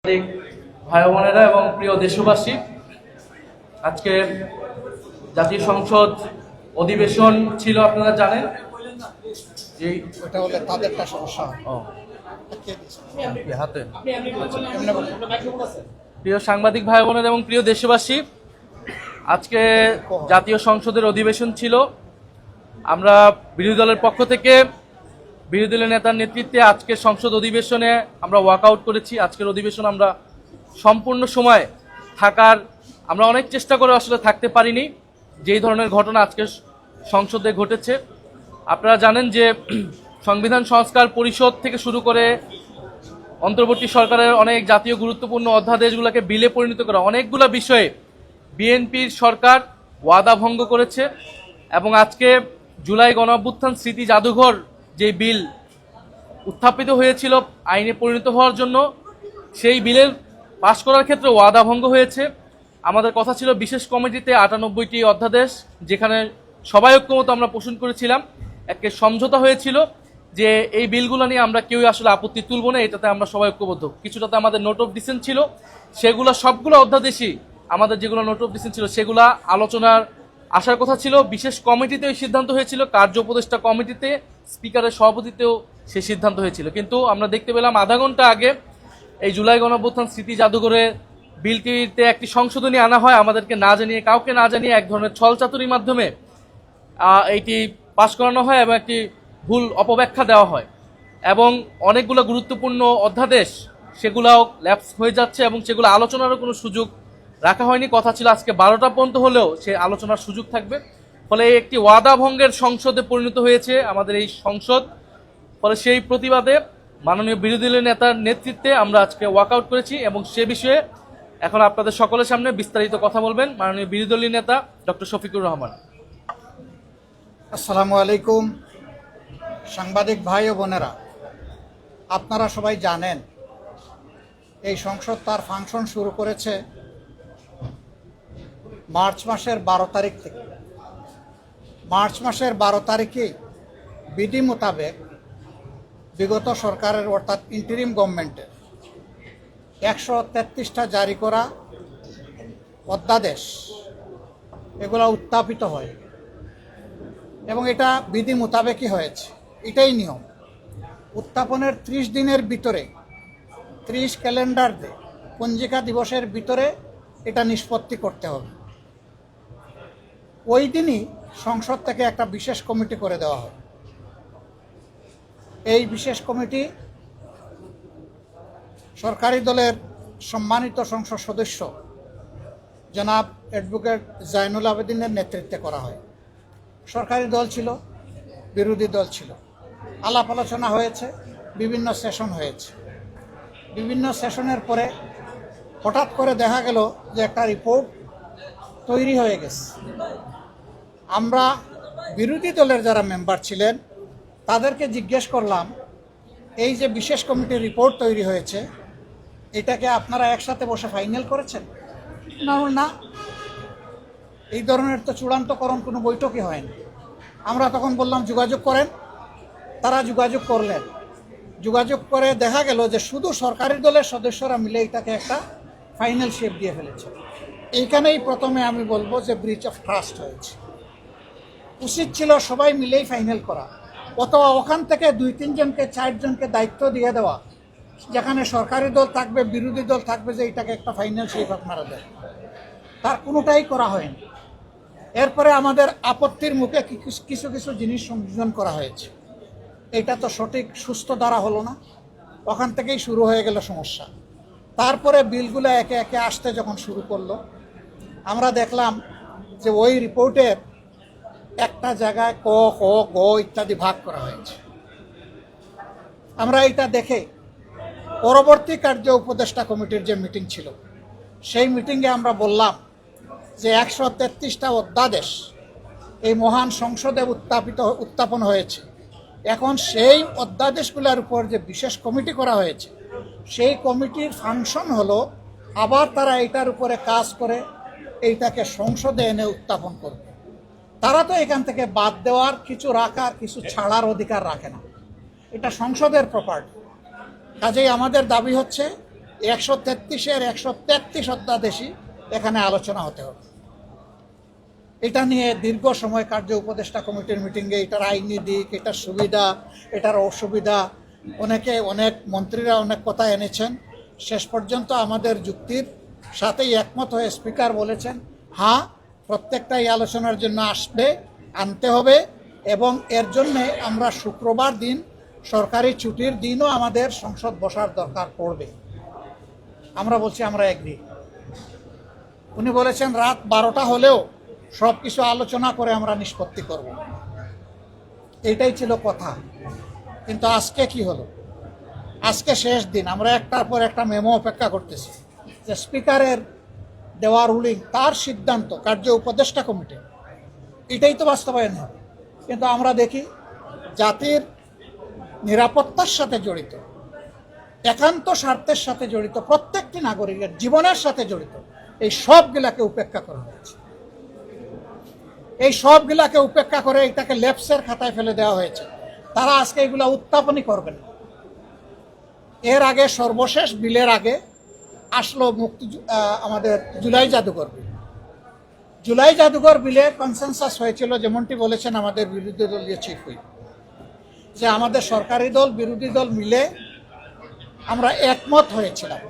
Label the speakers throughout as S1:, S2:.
S1: সাংবাদিক ভাই বোনেরা এবং প্রিয় দেশবাসী, আজকে জাতীয় সংসদ অধিবেশন ছিল, আপনারা জানেন।
S2: ওটা হলে তাদেরটা সমস্যা হয়।
S1: প্রিয় সাংবাদিক ভাই বোনেরা এবং প্রিয় দেশবাসী, আজকে জাতীয় সংসদের অধিবেশন ছিল। আমরা বিরোধী দলের পক্ষ থেকে বিরোধী দলের নেতার নেতৃত্বে আজকের সংসদ অধিবেশনে আমরা ওয়াকআউট করেছি। আজকের অধিবেশন আমরা সম্পূর্ণ সময় থাকার আমরা অনেক চেষ্টা করে আসলে থাকতে পারিনি, যেই ধরনের ঘটনা আজকে সংসদে ঘটেছে। আপনারা জানেন যে সংবিধান সংস্কার পরিষদ থেকে শুরু করে অন্তর্বর্তী সরকারের অনেক জাতীয় গুরুত্বপূর্ণ অধ্যাদেশগুলোকে বিলে পরিণত করা অনেকগুলো বিষয়ে বিএনপির সরকার ওয়াদা ভঙ্গ করেছে। এবং আজকে জুলাই গণঅভ্যুত্থান স্মৃতি জাদুঘর যে বিল উত্থাপিত হয়েছিল আইনে পরিণত হওয়ার জন্য, সেই বিলের পাশ করার ক্ষেত্রে ওয়াদা ভঙ্গ হয়েছে। আমাদের কথা ছিল বিশেষ কমিটিতে 98টি অধ্যাদেশ, যেখানে সবাই ঐক্যমত আমরা পোষণ করেছিলাম, একটা সমঝোতা হয়েছিল যে এই বিলগুলো নিয়ে আমরা কেউই আসলে আপত্তি তুলব না, এটাতে আমরা সবাই ঐক্যবদ্ধ। কিছুটাতে আমাদের নোট অফ ডিসেন্ট ছিল, সেগুলো সবগুলো অধ্যাদেশই আমাদের যেগুলো নোট অফ ডিসেন্ট ছিল সেগুলা আলোচনার আসার কথা ছিল। বিশেষ কমিটিতে ওই সিদ্ধান্ত হয়েছিল, কার্য উপদেষ্টা কমিটিতে স্পিকারের সভাপতিতেও সে সিদ্ধান্ত হয়েছিল। কিন্তু আমরা দেখতে পেলাম আধা ঘন্টা আগে এই জুলাই গণঅভ্যুত্থান স্মৃতি জাদুঘরে বিলটিতে একটি সংশোধনী আনা হয়, আমাদেরকে না জানিয়ে, কাউকে না জানিয়ে, এক ধরনের ছলচাতুরির মাধ্যমে এইটি পাশ করানো হয় এবং একটি ভুল অপব্যাখ্যা দেওয়া হয়। এবং অনেকগুলো গুরুত্বপূর্ণ অধ্যাদেশ সেগুলাও ল্যাপস হয়ে যাচ্ছে এবং সেগুলো আলোচনারও কোনো সুযোগ রাখা হয়নি। কথা ছিল আজকে 12টা পর্যন্ত হলেও সে আলোচনার সুযোগ থাকবে। ফলে একটি ওয়াদা ভঙ্গের সংসদে পরিণত হয়েছে আমাদের এই সংসদ। ফলে সেই প্রতিবাদে মাননীয় বিরোধী দলের নেতার নেতৃত্বে আমরা আজকে ওয়াকআউট করেছি এবং সে বিষয়ে এখন আপনাদের সকলের সামনে বিস্তারিত কথা বলবেন মাননীয় বিরোধী দলীয় নেতা ডক্টর শফিকুর রহমান।
S2: আসসালামু আলাইকুম সাংবাদিক ভাই ও বোনেরা, আপনারা সবাই জানেন এই সংসদ তার ফাংশন শুরু করেছে মার্চ মাসের 12 তারিখ থেকে। মার্চ মাসের 12 তারিখে বিধি মোতাবেক বিগত সরকারের অর্থাৎ ইন্টারিম গভর্নমেন্টের 133টা জারি করা অধ্যাদেশ এগুলো উত্থাপিত হয় এবং এটা বিধি মোতাবেকই হয়েছে। এটাই নিয়ম। উত্থাপনের 30 দিনের ভিতরে, 30 ক্যালেন্ডার ডে পঞ্জিকা দিবসের ভিতরে এটা নিষ্পত্তি করতে হবে। ওই দিনই সংসদ থেকে একটা বিশেষ কমিটি করে দেওয়া হয়। এই বিশেষ কমিটি সরকারি দলের সম্মানিত সংসদ সদস্য জনাব অ্যাডভোকেট জাইনুল আবেদিনের নেতৃত্বে করা হয়। সরকারি দল ছিল, বিরোধী দল ছিল, আলাপ আলোচনা হয়েছে, বিভিন্ন সেশন হয়েছে। বিভিন্ন সেশনের পরে হঠাৎ করে দেখা গেল যে একটা রিপোর্ট তৈরি হয়ে গেছে। আমরা বিরোধী দলের যারা মেম্বার ছিলেন তাদেরকে জিজ্ঞেস করলাম, এই যে বিশেষ কমিটির রিপোর্ট তৈরি হয়েছে এটাকে আপনারা একসাথে বসে ফাইনাল করেছেন? না, এই ধরনের তো চূড়ান্তকরণ কোনো বৈঠকই হয়নি। আমরা তখন বললাম যোগাযোগ করেন। তারা যোগাযোগ করলেন। যোগাযোগ করে দেখা গেল যে শুধু সরকারি দলের সদস্যরা মিলে এটাকে একটা ফাইনাল শেপ দিয়ে ফেলেছে। এইখানেই প্রথমে আমি বলবো যে ব্রিচ অফ ট্রাস্ট হয়েছে। উচিত ছিল সবাই মিলেই ফাইনাল করা, অথবা ওখান থেকে 2-3 জনকে 4 জনকে দায়িত্ব দিয়ে দেওয়া, যেখানে সরকারি দল থাকবে, বিরোধী দল থাকবে, যে এটাকে একটা ফাইনাল শেপ আপনারা দেন। তার কোনোটাই করা হয়নি। এরপরে আমাদের আপত্তির মুখে কিছু কিছু জিনিস সংযোজন করা হয়েছে। এটা তো সঠিক সুস্থ দ্বারা হলো না, ওখান থেকেই শুরু হয়ে গেল সমস্যা। তারপরে বিলগুলো একে একে আসতে যখন শুরু করলো, আমরা দেখলাম যে ওই রিপোর্টের একটা জায়গায় ক, খ, গ ইত্যাদি ভাগ করা হয়েছে। আমরা এটা দেখে পরবর্তী কার্য উপদেষ্টা কমিটির যে মিটিং ছিল, সেই মিটিংয়ে আমরা বললাম যে 133টা অধ্যাদেশ এই মহান সংসদে উত্থাপন হয়েছে। এখন সেই অধ্যাদেশগুলোর উপর যে বিশেষ কমিটি করা হয়েছে, সেই কমিটির ফাংশন হলো আবার তারা এইটার উপরে কাজ করে এইটাকে সংসদে এনে উত্থাপন করবে। তারা তো এখান থেকে বাদ দেওয়ার, কিছু রাখার, কিছু ছাড়ার অধিকার রাখে না। এটা সংসদের প্রপার্টি। কাজেই আমাদের দাবি হচ্ছে 133-এর 133 অধ্যাদেশই এখানে আলোচনা হতে হবে। এটা নিয়ে দীর্ঘ সময় কার্য উপদেষ্টা কমিটির মিটিংয়ে এটার আইনি দিক, এটার সুবিধা, এটার অসুবিধা, অনেক মন্ত্রীরা অনেক কথা এনেছেন। শেষ পর্যন্ত আমাদের যুক্তির সাথেই একমত হয়ে স্পিকার বলেছেন, হ্যাঁ, প্রত্যেকটা এই আলোচনার জন্য আনতে হবে, এবং এর জন্যে আমরা শুক্রবার দিন সরকারি ছুটির দিনও আমাদের সংসদ বসার দরকার পড়বে। আমরা বলছি আমরা এগ্রি। উনি বলেছেন রাত 12টা হলেও সব কিছু আলোচনা করে আমরা নিষ্পত্তি করব। এইটাই ছিল কথা। কিন্তু আজকে কি হলো? আজকে শেষ দিন, আমরা একটার পর একটা মেমো অপেক্ষা করতেছি যে স্পিকারের দেওয়া রুলিং, তার সিদ্ধান্ত, কার্য উপদেষ্টা কমিটি, এটাই তো বাস্তবায়ন হবে। কিন্তু আমরা দেখি জাতির নিরাপত্তার সাথে জড়িত, একান্ত স্বার্থের সাথে জড়িত, প্রত্যেকটি নাগরিকের জীবনের সাথে জড়িত এই সবগুলাকে উপেক্ষা করা হয়েছে। এই সবগুলাকে উপেক্ষা করে এটাকে লেপসের খাতায় ফেলে দেওয়া হয়েছে। তারা আজকে এগুলা উত্থাপনই করবেন। এর আগে সর্বশেষ বিলের আগে আসলো আমাদের জুলাই জাদুঘর বিল। জুলাই জাদুঘর বিলে কনসেনসাস হয়েছিল, যেমনটি বলেছেন আমাদের বিরোধী দলীয় চিফ হুইপ, যে আমাদের সরকারি দল বিরোধী দল মিলে আমরা একমত হয়েছিলাম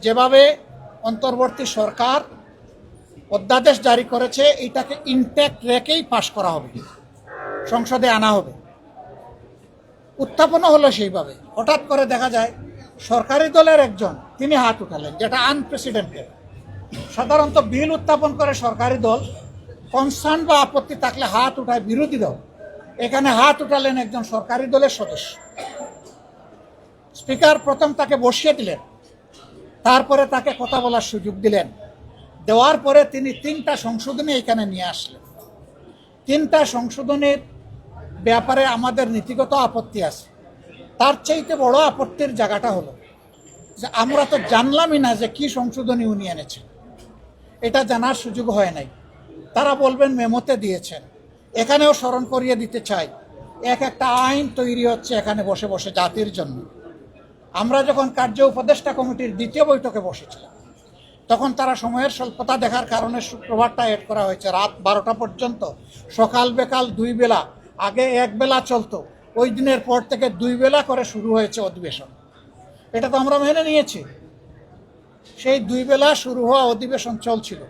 S2: যেভাবে অন্তর্বর্তী সরকার অধ্যাদেশ জারি করেছে এইটাকে ইনট্যাক্ট রেখেই পাশ করা হবে, সংসদে আনা হবে। উত্থাপনও হলো সেইভাবে। হঠাৎ করে দেখা যায় সরকারি দলের একজন তিনি হাত উঠালেন, যেটা আনপ্রেসিডেন্টেড। সাধারণত বিল উত্থাপন করে সরকারি দল, কনসার্ন বা আপত্তি থাকলে হাত উঠায় বিরোধী দল। এখানে হাত উঠালেন একজন সরকারি দলের সদস্য। স্পিকার প্রথম তাকে বসিয়ে দিলেন, তারপরে তাকে কথা বলার সুযোগ দিলেন। দেওয়ার পরে তিনি 3টা সংশোধনী এখানে নিয়ে আসলেন। 3টা সংশোধনীর ব্যাপারে আমাদের নীতিগত আপত্তি আছে। তার চাইতে বড় আপত্তির জায়গাটা হলো যে আমরা তো জানলামই না যে কি সংশোধনী উনি এনেছেন, এটা জানার সুযোগ হয় নাই। তারা বলবেন মেমোতে দিয়েছেন। এখানেও স্মরণ করিয়ে দিতে চাই, একটা আইন তৈরি হচ্ছে এখানে বসে বসে জাতির জন্য। আমরা যখন কার্য উপদেষ্টা কমিটির 2য় বৈঠকে বসেছিলাম, তখন তারা সময়ের স্বল্পতা দেখার কারণে শুক্রবারটা এড করা হয়েছে রাত 12টা পর্যন্ত। সকাল বেকাল 2 বেলা, আগে 1 বেলা চলতো, ওই দিনের পর থেকে 2 বেলা করে শুরু হয়েছে অধিবেশন। এটা তো আমরা মেনে নিয়েছি। সেই 2 বেলা শুরু হওয়া অধিবেশন চলছিল,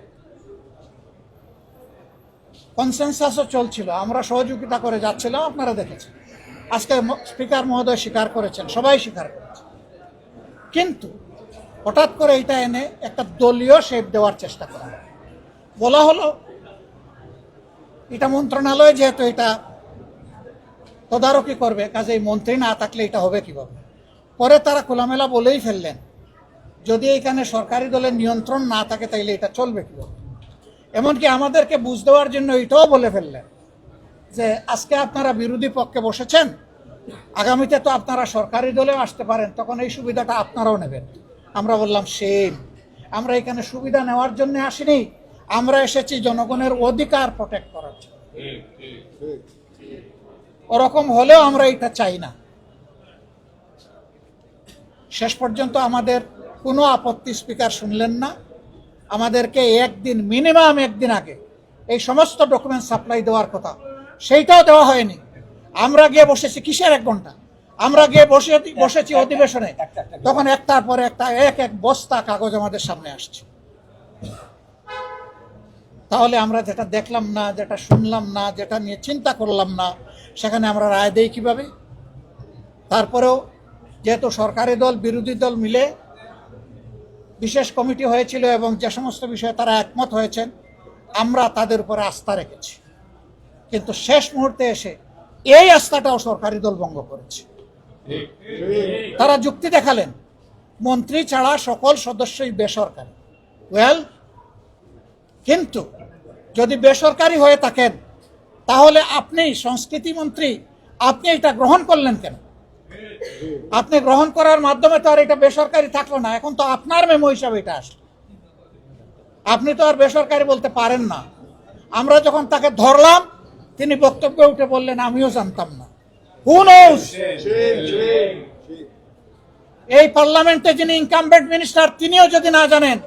S2: কনসেনসাসও চলছিল, আমরা সহযোগিতা করে যাচ্ছিলাম, আপনারা দেখেছেন। আজকে স্পিকার মহোদয় স্বীকার করেছেন, সবাই স্বীকার করেছে। কিন্তু হঠাৎ করে এটা এনে একটা দলীয় শেপ দেওয়ার চেষ্টা করা হয়। বলা হলো এটা মন্ত্রণালয় যেহেতু এটা তদারকি করবে, কাজেই মন্ত্রী না থাকলে এটা হবে কিভাবে। পরে তারা খোলামেলা বলেই ফেললেন, যদি এখানে সরকারি দলের নিয়ন্ত্রণ না থাকে তাইলে এটা চলবে কিভাবে। এমনকি আমাদেরকে বুঝ দেওয়ার জন্য এটাও বলে ফেললেন যে আজকে আপনারা বিরোধী পক্ষে বসেছেন, আগামীতে তো আপনারা সরকারি দলেও আসতে পারেন, তখন এই সুবিধাটা আপনারাও নেবেন। আমরা বললাম সেম, আমরা এখানে সুবিধা নেওয়ার জন্য আসিনি, আমরা এসেছি জনগণের অধিকার প্রোটেক্ট করার জন্য। ওরকম হলেও আমরা এটা চাই না। শেষ পর্যন্ত আমাদের কোনো আপত্তি স্পিকার শুনলেন না। আমাদেরকে মিনিমাম একদিন আগে এই সমস্ত ডকুমেন্ট সাপ্লাই দেওয়ার কথা, সেইটাও দেওয়া হয়নি। আমরা গিয়ে বসেছি কিসের 1 ঘন্টা, আমরা গিয়ে বসেছি অধিবেশনে, তখন একটার পর একটা এক বস্তা কাগজ আমাদের সামনে আসছে। তাহলে আমরা যেটা দেখলাম না, যেটা শুনলাম না, যেটা নিয়ে চিন্তা করলাম না, সেখানে আমরা রায় দেই কিভাবে? তারপরেও যেহেতু সরকারি দল বিরোধী দল মিলে বিশেষ কমিটি হয়েছিল এবং যে সমস্ত বিষয়ে তারা একমত হয়েছেন, আমরা তাদের উপরে আস্থা রেখেছি। কিন্তু শেষ মুহূর্তে এসে এই আস্থাটাও সরকারি দল ভঙ্গ করেছে। তারা যুক্তি দেখালেন মন্ত্রী ছাড়া সকল সদস্যই বেসরকারি। কিন্তু যদি বেসরকারি হয়ে থাকেন তাহলে আপনি সংস্কৃতি মন্ত্রী, আপনি এটা গ্রহণ করলেন কেন? আপনি গ্রহণ করার মাধ্যমে তো আর এটা বেসরকারি থাকলো না, এখন তো আপনার মেমো হিসাবে এটা আসলো। আপনি তো আর বেসরকারি বলতে পারেন না। আমরা যখন তাকে ধরলাম, তিনি বক্তব্যে উঠে বললেন আমিও জানতাম না। Who knows? এই পার্লামেন্টে যিনি ইনকামবেন্ট মিনিস্টার তিনিও যদি না জানেন,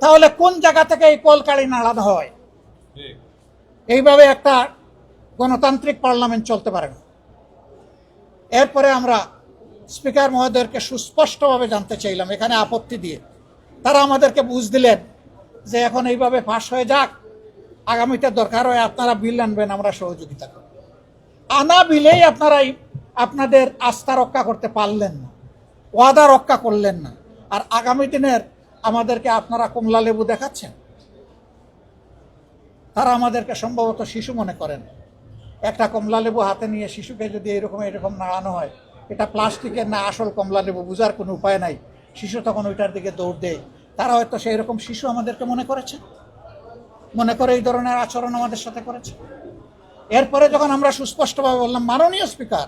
S2: তাহলে কোন জায়গা থেকে এই কলকাঠি নাড়ানো হয়? এইভাবে একটা গণতান্ত্রিক পার্লামেন্ট চলতে পারে না। এরপরে আমরা স্পিকার মহোদয়কে সুস্পষ্টভাবে জানতে চাইলাম, এখানে আপত্তি দিয়ে তারা আমাদেরকে বুঝ দিলেন যে এখন এইভাবে পাশ হয়ে যাক, আগামীতে দরকার হয় আপনারা বিল আনবেন, আমরা সহযোগিতা করব। আনা বিলেই আপনারা আপনাদের আস্থা রক্ষা করতে পারলেন না, ওয়াদা রক্ষা করলেন না, আর আগামী দিনের আমাদেরকে আপনারা কমলা লেবু দেখাচ্ছেন। তারা আমাদেরকে সম্ভবত শিশু মনে করেন। একটা কমলা লেবু হাতে নিয়ে শিশুকে যদি এরকম নাড়ানো হয়, এটা প্লাস্টিকের না আসল কমলা লেবু বোঝার কোনো উপায় নাই। শিশু তখন ওইটার দিকে দৌড় দেয়। তারা হয়তো সেই রকম শিশু আমাদেরকে মনে করেছে, মনে করে এই ধরনের আচরণ আমাদের সাথে করেছে। এরপরে যখন আমরা সুস্পষ্টভাবে বললাম, মাননীয় স্পিকার,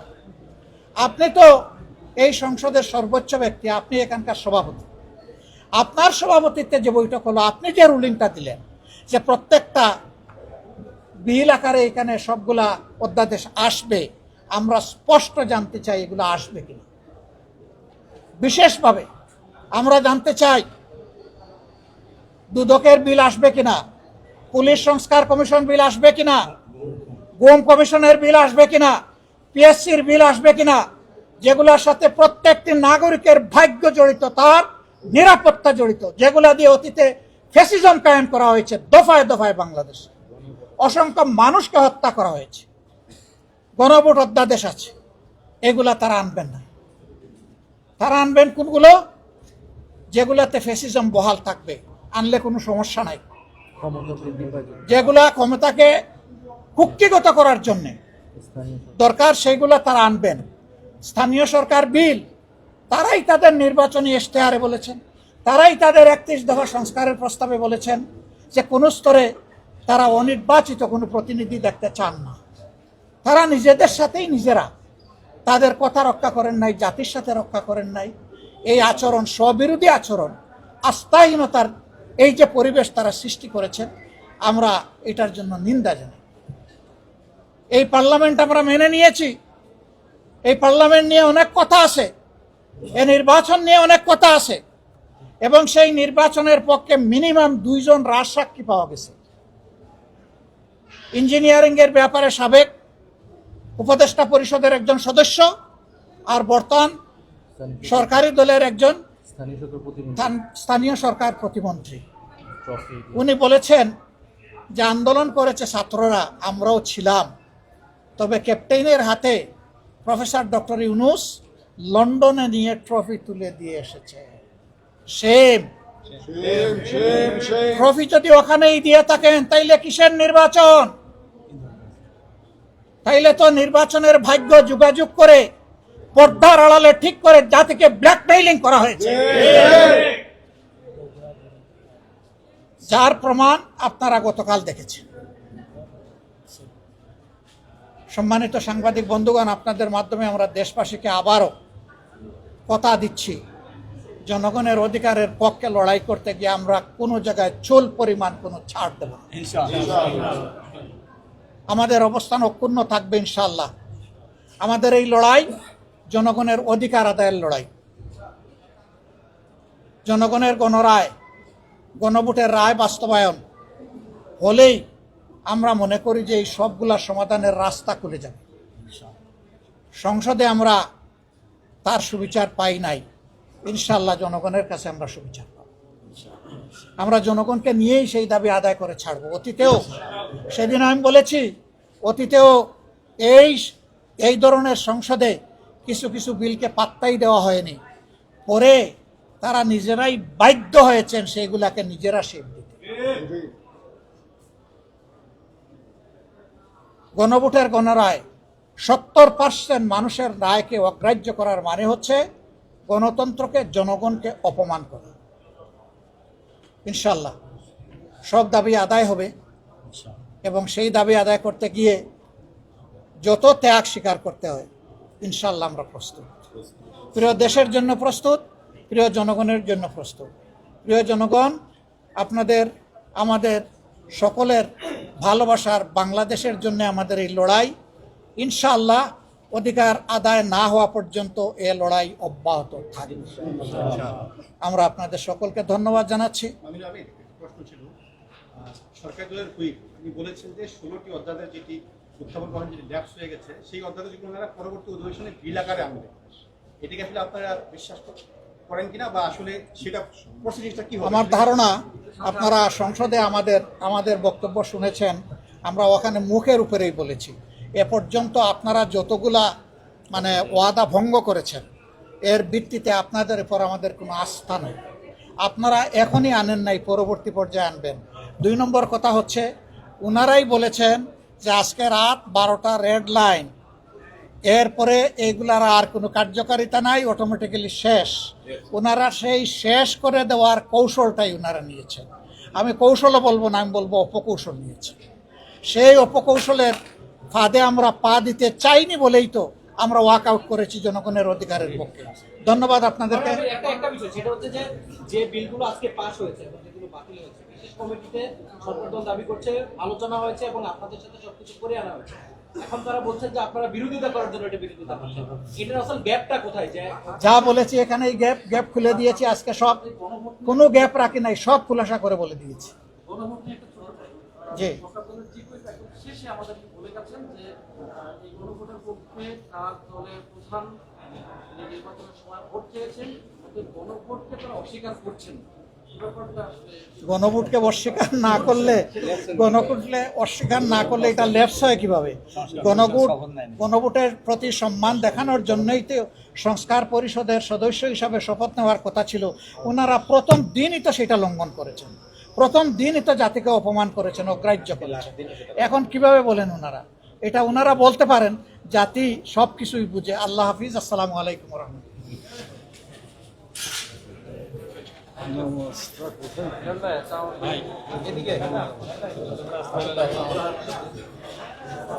S2: আপনি তো এই সংসদের সর্বোচ্চ ব্যক্তি, আপনি এখানকার সভাপতি, আপনার সভাপতিত্বে যে বৈঠক হলো, আপনি যে রুলিংটা দিলেন যে প্রত্যেকটা বিল আকারে এখানে সবগুলা অধ্যাদেশ আসবে, আমরা স্পষ্ট জানতে চাই এগুলো আসবে কিনা। বিশেষভাবে আমরা জানতে চাই দুদকের বিল আসবে কিনা, পুলিশ সংস্কার কমিশন বিল আসবে কিনা, গুম কমিশনের বিল আসবে কিনা, পিএসসির বিল আসবে কিনা, যেগুলোর সাথে প্রত্যেকটি নাগরিকের ভাগ্য জড়িত, তার নিরাপত্তা জড়িত, যেগুলা দিয়ে অতীতে ফ্যাসিজম কায়েম করা হয়েছে দফায় দফায় বাংলাদেশে, অসংখ্য মানুষকে হত্যা করা হয়েছে, গণভোট অধ্যাদেশ আছে, এগুলা তারা আনবেন না। তারা আনবেন কোনগুলো? যেগুলাতে ফ্যাসিজম বহাল থাকবে, আনলে কোনো সমস্যা নাই। যেগুলা ক্ষমতাকে কুক্ষিগত করার জন্য দরকার সেইগুলা তারা আনবেন। স্থানীয় সরকার বিল তারাই তাদের নির্বাচনী ইশতেহারে বলেছেন, তারাই তাদের 31 দফা সংস্কারের প্রস্তাবে বলেছেন যে কোনো স্তরে তারা অনির্বাচিত কোনো প্রতিনিধি দেখতে চান না। তারা নিজেদের সাথেই নিজেরা তাদের কথা রক্ষা করেন নাই, জাতির সাথে রক্ষা করেন নাই। এই আচরণ, স্ববিরোধী আচরণ, আস্থাহীনতার এই যে পরিবেশ তারা সৃষ্টি করেছেন, আমরা এটার জন্য নিন্দা জানাই। এই পার্লামেন্ট আমরা মেনে নিয়েছি, এই পার্লামেন্ট নিয়ে অনেক কথা আছে, এই নির্বাচন নিয়ে অনেক কথা আছে, এবং সেই নির্বাচনের পক্ষে মিনিমাম 2 জন রাজসাক্ষী পাওয়া গেছে। ইঞ্জিনিয়ারিং এর ব্যাপারে সাবেক উপদেষ্টা পরিষদের একজন সদস্য, আর বর্তমান সরকারি দলের একজন স্থানীয় সরকার প্রতিমন্ত্রী। উনি বলেছেন যে আন্দোলন করেছে ছাত্ররা, আমরাও ছিলাম, তবে ক্যাপ্টেনের হাতে প্রফেসর ডক্টর ইউনুস লন্ডনে নিয়ে ট্রফি তুলে দিয়ে এসেছে। সেম ট্রফি যদি ওখানেই দিয়ে থাকেন, তাইলে কিসের নির্বাচন? তাইলে তো নির্বাচনের ভাগ্য যোগাযোগ করে পর্দার আড়ালে ঠিক করে জাতিকে ব্ল্যাকমেইলিং করা হয়েছে, যার প্রমাণ আপনারা গতকাল দেখেছেন। সম্মানিত সাংবাদিক বন্ধুগণ, আপনাদের মাধ্যমে আমরা দেশবাসীকে আবারও কথা দিচ্ছি, জনগণের অধিকারের পক্ষে লড়াই করতে গিয়ে আমরা কোনো জায়গায় চুল পরিমাণ কোনো ছাড় দেব না। আমাদের অবস্থান অক্ষুণ্ণ থাকবে ইনশাআল্লাহ। আমাদের এই লড়াই জনগণের অধিকার আদায়ের লড়াই। জনগণের গণরায়, গণভোটের রায় বাস্তবায়ন হলেই আমরা মনে করি যে এই সবগুলা সমাধানের রাস্তা খুলে যাবে। সংসদে আমরা তার সুবিচার পাই নাই, ইনশাআল্লাহ জনগণের কাছে আমরা সুবিচার পাব। আমরা জনগণকে নিয়েই সেই দাবি আদায় করে ছাড়বো। অতীতেও সেদিন আমি বলেছি, অতীতেও এই ধরনের সংসদে কিছু কিছু বিলকে পাত্তাই দেওয়া হয়নি, পরে তারা নিজেরাই বাধ্য হয়েছেন সেইগুলাকে নিজেরা শেপ দিতে। গণভোটের গণরায় 70% মানুষের রায়কে অগ্রাহ্য করার মানে হচ্ছে গণতন্ত্রকে, জনগণকে অপমান করা। ইনশাল্লাহ সব দাবি আদায় হবে, এবং সেই দাবি আদায় করতে গিয়ে যত ত্যাগ স্বীকার করতে হয়, ইনশাল্লাহ আমরা প্রস্তুত। প্রিয় দেশের জন্য প্রস্তুত, প্রিয় জনগণের জন্য প্রস্তুত। প্রিয় জনগণ, আপনাদের আমাদের সকলের ভালোবাসার বাংলাদেশের জন্য আমাদের এই লড়াই ইনশাআল্লাহ অধিকার আদায় না হওয়া পর্যন্ত এ লড়াই অব্যাহত থাকবে। আমরা আপনাদের সকলকে ধন্যবাদ জানাচ্ছি।
S3: প্রশ্ন ছিল সরকারি দলের হুইপ আপনি বলেছেন যে 16টি অধ্যাদেশ যেটি উত্থাপন করেন যেটি ল্যাপস হয়ে গেছে সেই অধ্যাদেশগুলো ওনারা পরবর্তী অধিবেশনে বিল আকারে আনবেন, এটাকে আসলে আপনারা বিশ্বাস করেন কিনা বা আসলে সেটা প্রসিডিউরটা কি হবে?
S2: আমার ধারণা আপনারা সংসদে আমাদের বক্তব্য শুনেছেন, আমরা ওখানে মুখের উপরেই বলেছি এ পর্যন্ত আপনারা যতগুলা মানে ওয়াদা ভঙ্গ করেছেন এর ভিত্তিতে আপনাদের উপর আমাদের কোনো আস্থা নেই। আপনারা এখনই আনেন নাই, পরবর্তী পর্যায়ে আনবেন। 2 নম্বর কথা হচ্ছে ওনারাই বলেছেন যে আজকে রাত 12টা রেড লাইন, এরপরে এইগুলার আর কোনো কার্যকারিতা নাই, অটোমেটিক্যালি শেষ। ওনারা সেই শেষ করে দেওয়ার কৌশলটাই ওনারা নিয়েছেন। আমি কৌশলও বলবো না, আমি বলবো অপকৌশল নিয়েছে। সেই অপকৌশলের ফাঁদে আমরা পা দিতে চাইনি বলেই তো আমরা ওয়াক আউট করেছি জনগণের অধিকারের পক্ষে। ধন্যবাদ আপনাদেরকে।
S4: একটা বিষয় সেটা হচ্ছে যে বিলগুলো আজকে পাস হয়েছে এবং যেগুলো বাতিল হয়েছে, বিশেষ কমিটিতে সরকার দল দাবি করছে আলোচনা হয়েছে এবং আপনাদের সাথে সবকিছু করে আনা হয়েছে। এখন তারা বলছেন যে আপনারা বিরোধিতা করার জন্য এটা বিরোধিতা করছেন। এটার আসল গ্যাপটা কোথায়? যে
S2: যা বলেছি এখানে এই গ্যাপ খুলে দিয়েছি আজকে, সব কোনো গ্যাপ রাখি নাই, সব খুলাসা করে বলে দিয়েছি। জি,
S5: শেষে আমাদেরকে বলে গেছেন যে এই গণভোটের পক্ষে তার দলের প্রধান নির্বাচনের সময় ভোট চেয়েছেন, গণভোটকে তারা অস্বীকার করছেন।
S2: গণভোটকে অস্বীকার না করলে এটা লেপস হয় কিভাবে? গণভোটের প্রতি সম্মান দেখানোর জন্যই তো সংস্কার পরিষদের সদস্য হিসাবে শপথ নেওয়ার কথা ছিল। ওনারা প্রথম দিনই তো সেটা লঙ্ঘন করেছেন, প্রথম দিনই তো জাতিকে অপমান করেছেন, অগ্রাহ্য করেছেন। এখন কিভাবে বলেন ওনারা? এটা ওনারা বলতে পারেন, জাতি সব কিছুই বুঝে। আল্লাহ হাফিজ, আসসালামু আলাইকুম রহমতুল্লাহ।